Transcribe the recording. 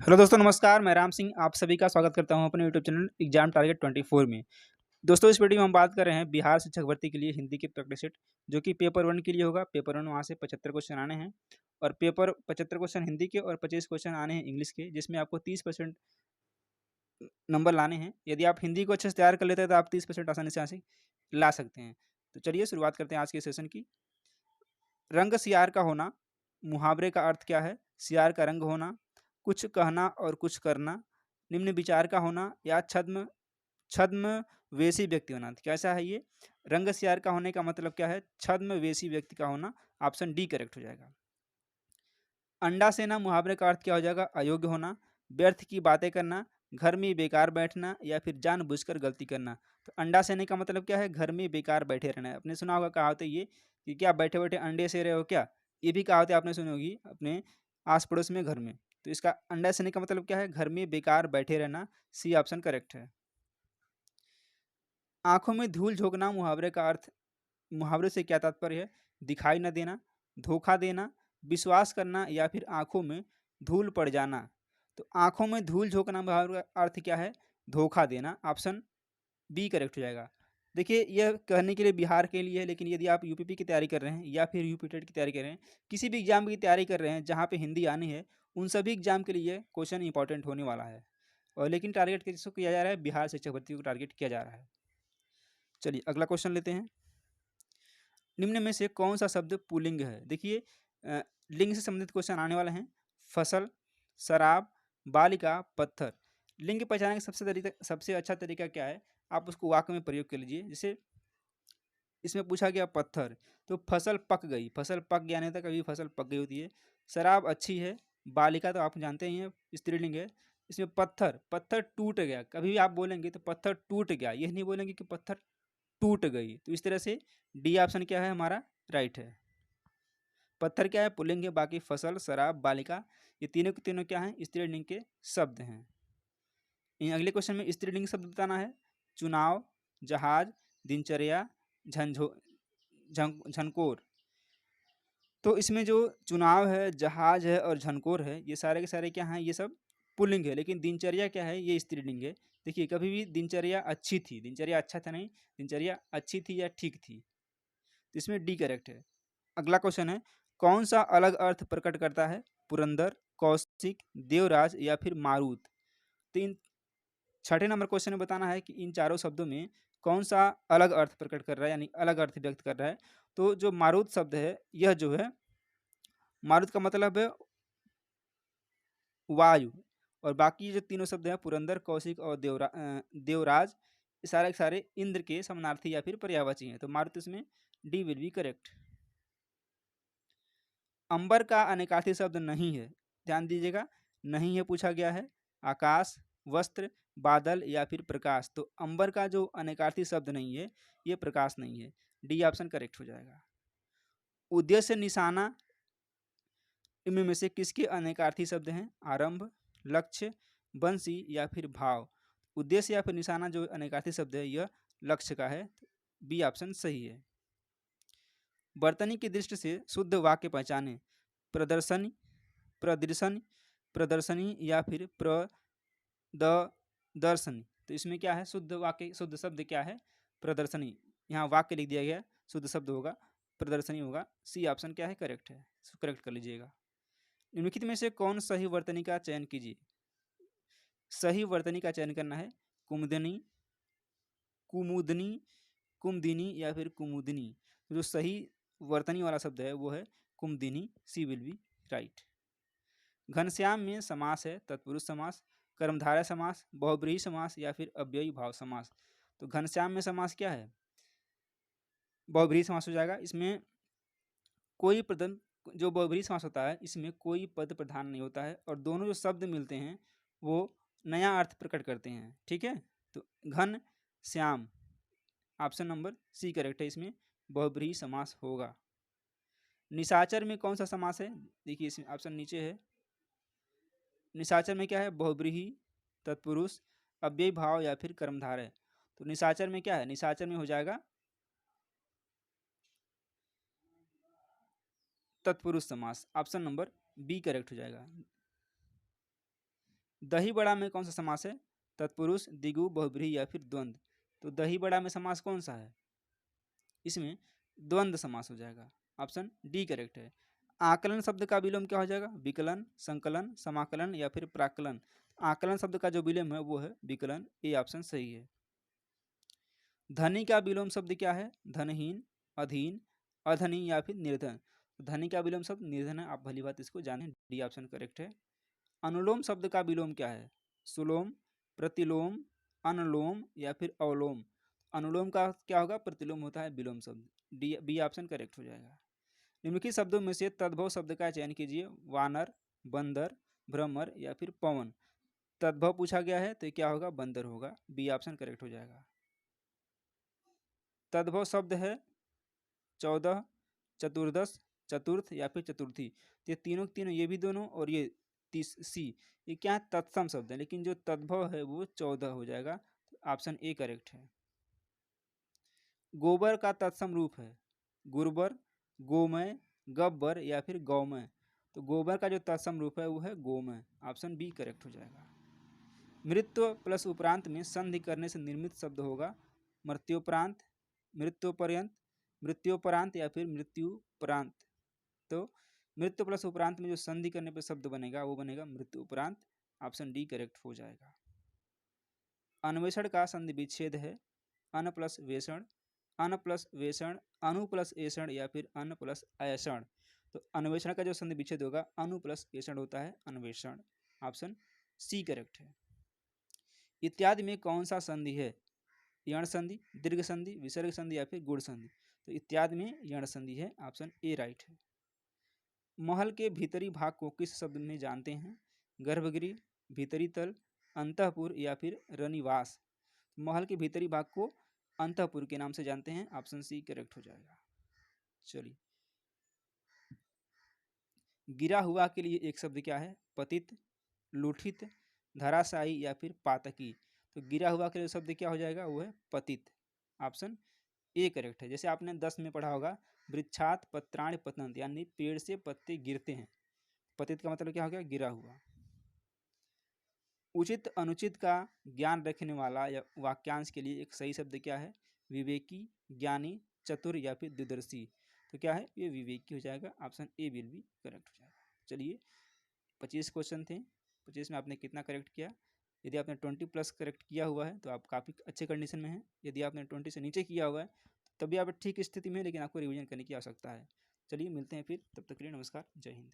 Hello दोस्तों, नमस्कार। मैं राम सिंह आप सभी का स्वागत करता हूं अपने यूट्यूब चैनल एग्जाम टारगेट 24 में। दोस्तों, इस वीडियो में हम बात कर रहे हैं बिहार शिक्षक भर्ती के लिए हिंदी की प्रैक्टिस सेट, जो कि पेपर 1 के लिए होगा। पेपर 1 वहाँ से 75 क्वेश्चन आने हैं और पेपर 75 क्वेश्चन हिंदी के और 25 क्वेश्चन आने हैं इंग्लिश के, जिसमें आपको 30% नंबर लाने हैं। यदि आप हिंदी को अच्छे से तैयार कर लेते हैं तो आप 30% आसानी से यहाँ से ला सकते हैं। तो चलिए शुरुआत करते हैं आज के सेशन की। रंग सियार का होना, मुहावरे का अर्थ क्या है? सियार का रंग होना, कुछ कहना और कुछ करना, निम्न विचार का होना या छद्म छद्मवेशी व्यक्ति होना। तो कैसा है ये? रंग सियार का होने का मतलब क्या है? छद्मवेशी व्यक्ति का होना। ऑप्शन डी करेक्ट हो जाएगा। अंडा सेना मुहावरे का अर्थ क्या हो जाएगा? अयोग्य होना, व्यर्थ की बातें करना, घर में बेकार बैठना या फिर जानबूझकर गलती करना। तो अंडा सेने का मतलब क्या है? घर में बेकार बैठे रहना है। आपने सुना होगा कहावत है ये कि क्या बैठे बैठे अंडे से रहे हो क्या? ये भी कहावत आपने सुनी होगी अपने आस पड़ोस में, घर में। तो इसका अंडा सेने का मतलब क्या है? घर में बेकार बैठे रहना। सी ऑप्शन करेक्ट है। आंखों में धूल झोंकना मुहावरे का अर्थ, मुहावरे से क्या तात्पर्य है? दिखाई न देना, धोखा देना, विश्वास करना या फिर आंखों में धूल पड़ जाना। तो आंखों में धूल झोंकना मुहावरे का अर्थ क्या है? धोखा देना। ऑप्शन बी करेक्ट हो जाएगा। देखिए, यह कहने के लिए बिहार के लिए है, लेकिन यदि आप यूपीपी की तैयारी कर रहे हैं या फिर यूपी टेट की तैयारी कर रहे हैं, किसी भी एग्जाम की तैयारी कर रहे हैं जहाँ पे हिंदी आनी है, उन सभी एग्जाम के लिए क्वेश्चन इंपॉर्टेंट होने वाला है। और लेकिन टारगेट किसको किया जा रहा है? बिहार शिक्षक भर्ती को टारगेट किया जा रहा है। चलिए अगला क्वेश्चन लेते हैं। निम्न में से कौन सा शब्द पुल्लिंग है? देखिए, लिंग से संबंधित क्वेश्चन आने वाले हैं। फसल, शराब, बालिका, पत्थर। लिंग पहचानने का सबसे अच्छा तरीका क्या है? आप उसको वाक्य में प्रयोग कर लीजिए। जैसे इसमें पूछा गया पत्थर, तो फसल पक गई। फसल पक गया नहीं था, कभी फसल पक गई होती है। शराब अच्छी है। बालिका तो आप जानते ही हैं स्त्रीलिंग है। इसमें पत्थर, पत्थर टूट गया। कभी भी आप बोलेंगे तो पत्थर टूट गया, यह नहीं बोलेंगे कि पत्थर टूट गई। तो इस तरह से डी ऑप्शन क्या है हमारा? राइट है। पत्थर क्या है? पुल्लिंग है। बाकी फसल, शराब, बालिका, ये तीनों के तीनों क्या हैं? स्त्रीलिंग के शब्द हैं। इन अगले क्वेश्चन में स्त्रीलिंग शब्द बताना है। चुनाव, जहाज, दिनचर्या, झंझो झनकोर। तो इसमें जो चुनाव है, जहाज है और झनकोर है, ये सारे के सारे क्या हैं? ये सब पुल्लिंग है। लेकिन दिनचर्या क्या है? ये स्त्रीलिंग है। देखिए, कभी भी दिनचर्या अच्छी थी, दिनचर्या अच्छा था नहीं, दिनचर्या अच्छी थी या ठीक थी। तो इसमें डी करेक्ट है। अगला क्वेश्चन है, कौन सा अलग अर्थ प्रकट करता है? पुरंदर, कौशिक, देवराज या फिर मारुत। तो इन छठे नंबर क्वेश्चन में बताना है कि इन चारों शब्दों में कौन सा अलग अर्थ प्रकट कर रहा है, यानी अलग अर्थ व्यक्त कर रहा है। तो जो मारुत शब्द है, यह जो है, मारुत का मतलब है वायु। और बाकी जो तीनों शब्द हैं, पुरंदर, कौशिक और देवराज, ये सारे के सारे इंद्र के समानार्थी या फिर पर्यायवाची हैं। तो मारुत इसमें डी विल बी करेक्ट। अंबर का अनेकार्थी शब्द नहीं है। ध्यान दीजिएगा, नहीं है पूछा गया है। आकाश, वस्त्र, बादल या फिर प्रकाश। तो अंबर का जो अनेकार्थी शब्द नहीं है, ये प्रकाश नहीं है। डी ऑप्शन करेक्ट हो जाएगा। उद्देश्य, निशाना, इनमें में से किसके अनेकार्थी शब्द हैं? आरंभ, लक्ष्य, बंसी या फिर भाव। उद्देश्य या फिर निशाना जो अनेकार्थी शब्द है, यह लक्ष्य का है। बी ऑप्शन सही है। वर्तनी की दृष्टि से शुद्ध वाक्य पहचाने। प्रदर्शनी, प्रदर्शन, प्रदर्शनी या फिर प्रदर्शनी। तो इसमें क्या है? शुद्ध वाक्य, शुद्ध शब्द क्या है? प्रदर्शनी। यहाँ वाक्य लिख दिया गया, शुद्ध शब्द होगा प्रदर्शनी होगा। सी ऑप्शन क्या है? करेक्ट है। करेक्ट कर लीजिएगा। निम्नलिखित में से कौन सही वर्तनी का चयन कीजिए? सही वर्तनी का चयन करना है। कुमुदनी, कुमुदनी, कुमदिनी या फिर कुमुदनी। तो जो सही वर्तनी वाला शब्द है वो है कुमदिनी। सी विल बी राइट। घनश्याम में समास है तत्पुरुष समास, कर्मधारय समास, बहुब्रीहि समास या फिर अव्ययी भाव समास। तो घनश्याम में समास क्या है? बहुब्रीहि समास हो जाएगा। इसमें कोई प्रथम, जो बहुब्रीहि समास होता है, इसमें कोई पद प्रधान नहीं होता है और दोनों जो शब्द मिलते हैं वो नया अर्थ प्रकट करते हैं। ठीक है, तो घन श्याम, ऑप्शन नंबर सी करेक्ट है। इसमें बहुब्रीहि समास होगा। निशाचर में कौन सा समास है? देखिए, इसमें ऑप्शन नीचे है। निशाचर में क्या है? बहुब्रीहि, तत्पुरुष, अव्ययी भाव या फिर कर्मधारय। तो निशाचर में क्या है? निशाचर में हो जाएगा तत्पुरुष समास। ऑप्शन नंबर बी करेक्ट हो जाएगा। दही बड़ा में कौन सा समास है? तत्पुरुष, द्विगु, बहुब्रीहि या फिर द्वंद्व। तो दही बड़ा में समास कौन सा है? इसमें द्वंद्व समास हो जाएगा। ऑप्शन डी करेक्ट है। आकलन शब्द का विलोम क्या हो जाएगा? विकलन, संकलन, समाकलन या फिर प्राकलन। आकलन शब्द का जो विलोम है वो है विकलन। ये ऑप्शन सही है। धनी का विलोम शब्द क्या है? धनहीन, अधीन, अधनी या फिर निर्धन। धनी का विलोम शब्द निर्धन है, आप भली बात इसको जाने। डी ऑप्शन करेक्ट है। अनुलोम शब्द का विलोम क्या है? सुलोम, प्रतिलोम, अनुलोम या फिर अवलोम। अनुलोम का क्या होगा? प्रतिलोम होता है विलोम शब्द। डी बी ऑप्शन करेक्ट हो जाएगा। निम्नलिखित शब्दों में से तद्भव शब्द का चयन कीजिए। वानर, बंदर, भ्रमर या फिर पवन। तद्भव पूछा गया है तो क्या होगा? बंदर होगा। बी ऑप्शन करेक्ट हो जाएगा। तद्भव शब्द है 14, चतुर्दश, चतुर्थ या फिर चतुर्थी। तो ये तीनों ये भी दोनों और ये तीस सी, ये क्या है? तत्सम शब्द है, लेकिन जो तद्भव है वो 14 हो जाएगा। तो ऑप्शन ए करेक्ट है। गोबर का तत्सम रूप है गुर्बर, गोमय, गब्बर या फिर गौमय। तो गोबर का जो तत्सम रूप है वो है गोमय। ऑप्शन बी करेक्ट हो जाएगा। मृत्यु प्लस उपरांत में संधि करने से निर्मित शब्द होगा मृत्योपरांत, मृत्योपर्यंत, मृत्योपरांत या फिर मृत्युपरांत। तो मृत्यु प्लस उपरांत में जो संधि करने पर शब्द बनेगा वो बनेगा मृत्यु उपरांत। ऑप्शन डी करेक्ट हो जाएगा। अन्वेषण का संधि विच्छेद है अन प्लस वेषण, अन प्लस वेषण, अनु प्लस ऐषण या फिर अन प्लस ऐषण। तो अन्वेषण का जो संधि विच्छेद होगा अनु प्लस ऐषण होता है अन्वेषण। ऑप्शन सी करेक्ट है। इत्यादि में कौन सा संधि है? यण संधि, दीर्घ संधि, विसर्ग संधि या फिर गुण संधि। तो इत्यादि में यण संधि है। ऑप्शन ए राइट है। महल के भीतरी भाग को किस शब्द में जानते हैं? गर्भगृह, भीतरी तल, अंतःपुर या फिर रनिवास। महल के भीतरी भाग को अंतःपुर के नाम से जानते हैं। ऑप्शन सी करेक्ट हो जाएगा। चलिए, गिरा हुआ के लिए एक शब्द क्या है? पतित, लुठित, धराशायी या फिर पातकी। तो गिरा हुआ के लिए शब्द क्या हो जाएगा? वो है पतित। ऑप्शन ए करेक्ट है। जैसे आपने 10 में पढ़ा होगा वृक्षात पत्राणि पतन्ति, यानी पेड़ से पत्ते गिरते हैं। पतित का मतलब क्या हो गया? गिरा हुआ। उचित अनुचित का ज्ञान रखने वाला या वाक्यांश के लिए एक सही शब्द क्या है? विवेकी, ज्ञानी, चतुर या फिर दूरदर्शी। तो क्या है? ये विवेकी हो जाएगा। Option A will be correct हो जाएगा। चलिए, 25 क्वेश्चन थे। 25 में आपने कितना करेक्ट किया? यदि आपने 20 प्लस करेक्ट किया हुआ है तो आप काफ़ी अच्छे कंडीशन में हैं। यदि आपने 20 से नीचे किया हुआ है तभी आप ठीक स्थिति में हैं, लेकिन आपको रिवीजन करने की आवश्यकता है। चलिए मिलते हैं फिर, तब तक के लिए नमस्कार, जय हिंद।